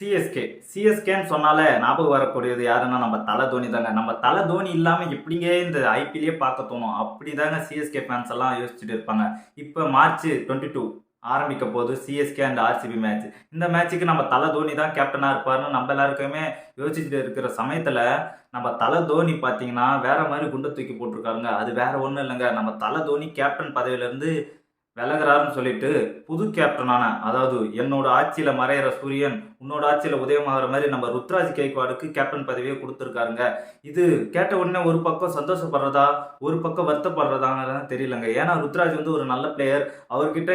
சிஎஸ்கேன்னு சொன்னாலே ஞாபகம் வரக்கூடியது யாருன்னா நம்ம தல தோனி தாங்க. நம்ம தல தோனி இல்லாம எப்படிங்க இந்த ஐபிஎல்லே பார்க்க தோணும்? அப்படிதாங்க சிஎஸ்கே ஃபேன்ஸ் எல்லாம் யோசிச்சுட்டு இருப்பாங்க. இப்போ மார்ச் 22 ஆரம்பிக்க போது சிஎஸ்கே அண்ட் ஆர்சிபி மேட்ச். இந்த மேட்சுக்கு நம்ம தல தோனி தான் கேப்டனா இருப்பாருன்னு நம்ம எல்லாருக்குமே யோசிச்சுட்டு இருக்கிற சமயத்துல நம்ம தல தோனி பார்த்தீங்கன்னா வேற மாதிரி குண்டை தூக்கி போட்டிருக்காருங்க. அது வேற ஒன்றும் இல்லைங்க. நம்ம தல தோனி கேப்டன் பதவியிலேருந்து விலகுறாருன்னு சொல்லிட்டு புது கேப்டனான, அதாவது என்னோட ஆட்சியில மறையிற சூரியன் உன்னோட ஆட்சியில உதயமாகிற மாதிரி நம்ம ருத்ராஜ் கெய்க்வாடுக்கு கேப்டன் பதவியை கொடுத்துருக்காருங்க. இது கேட்ட உடனே ஒரு பக்கம் சந்தோஷப்படுறதா ஒரு பக்கம் வருத்தப்படுறதான்னு தெரியலங்க. ஏன்னா ருத்ராஜ் வந்து ஒரு நல்ல பிளேயர். அவர்கிட்ட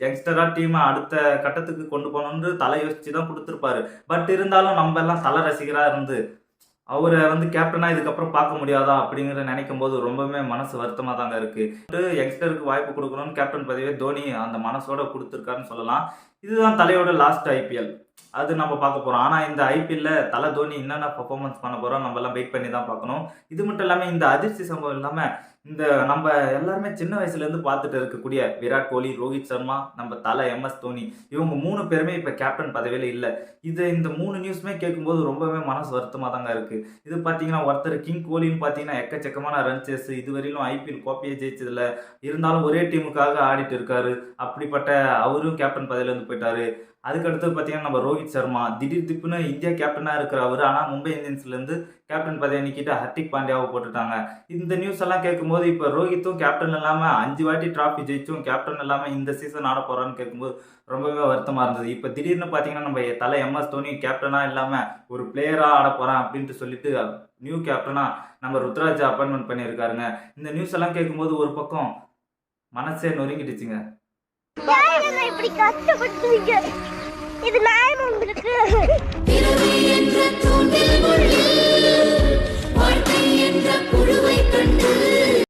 யங்ஸ்டரா டீமை அடுத்த கட்டத்துக்கு கொண்டு போகணுன்னு தலை யோசிச்சு தான் கொடுத்துருப்பாரு. பட் இருந்தாலும் நம்ம எல்லாம் தலை ரசிகரா இருந்து அவரை வந்து கேப்டனா இதுக்கப்புறம் பார்க்க முடியாதா அப்படிங்கிற நினைக்கும் போது ரொம்பவுமே மனசு வருத்தமா தாங்க இருக்கு. யங்ஸ்டருக்கு வாய்ப்பு கொடுக்கணும்னு கேப்டன் பதவியை தோனி அந்த மனசோட கொடுத்துருக்காருன்னு சொல்லலாம். இதுதான் தலையோட லாஸ்ட் ஐபிஎல். அது நம்ம பார்க்க போறோம். ஆனா இந்த ஐபிஎல்ல தலை தோனி என்னென்ன பெர்ஃபார்மன்ஸ் பண்ண போறோம் நம்ம எல்லாம் வெயிட் பண்ணி தான் பார்க்கணும். இது மட்டும் இல்லாம இந்த அதிர்ச்சி சம்பவம் இல்லாம இந்த நம்ம எல்லாருமே சின்ன வயசுல இருந்து பார்த்துட்டு இருக்கக்கூடிய விராட் கோலி, ரோஹித் சர்மா, நம்ம தலை எம்எஸ் தோனி, இவங்க 3 பேருமே இப்ப கேப்டன் பதவியில இல்ல. இந்த 3 நியூஸுமே கேட்கும்போது ரொம்பவே மனசு வருத்தமா தாங்க இருக்கு. இது பாத்தீங்கன்னா ஒருத்தர் கிங் கோலின்னு பாத்தீங்கன்னா எக்கச்சக்கமான ரன் சேஸ், இதுவரையிலும் ஐபிஎல் கோப்பையை ஜெயிச்சதுல இருந்தாலும் ஒரே டீமுக்காக ஆடிட்டு இருக்காரு. அப்படிப்பட்ட அவரும் கேப்டன் பதவியில இருந்து போயிட்டாரு. அதுக்கடுத்து பார்த்தீங்கன்னா நம்ம ரோஹித் சர்மா திடீர் திப்புன்னு இந்தியா கேப்டனாக இருக்கிற அவர், ஆனால் மும்பை இந்தியன்ஸ்லேருந்து கேப்டன் பதவியை நீக்கிட்டு ஹர்திக் பாண்டியாவை போட்டுட்டாங்க. இந்த நியூஸ் எல்லாம் கேட்கும்போது இப்போ ரோஹித்தும் கேப்டன் இல்லாமல் 5 வாட்டி டிராஃபி ஜெயிச்சும் கேப்டன் இல்லாமல் இந்த சீசன் ஆட போகிறான்னு கேட்கும்போது ரொம்பவே வருத்தமாக இருந்தது. இப்போ திடீர்னு பார்த்தீங்கன்னா நம்ம தலை எம்எஸ் தோனி கேப்டனாக இல்லாமல் ஒரு பிளேயராக ஆட போகிறேன் அப்படின்ட்டு சொல்லிட்டு நியூ கேப்டனாக நம்ம ருத்ராஜ் அப்பாயின்மெண்ட் பண்ணியிருக்காருங்க. இந்த நியூஸ் எல்லாம் கேட்கும்போது ஒரு பக்கம் மனசே நொறுங்கிடுச்சுங்க. இப்படி கஷ்டப்பட்டு இது நியாயம் உங்களுக்கு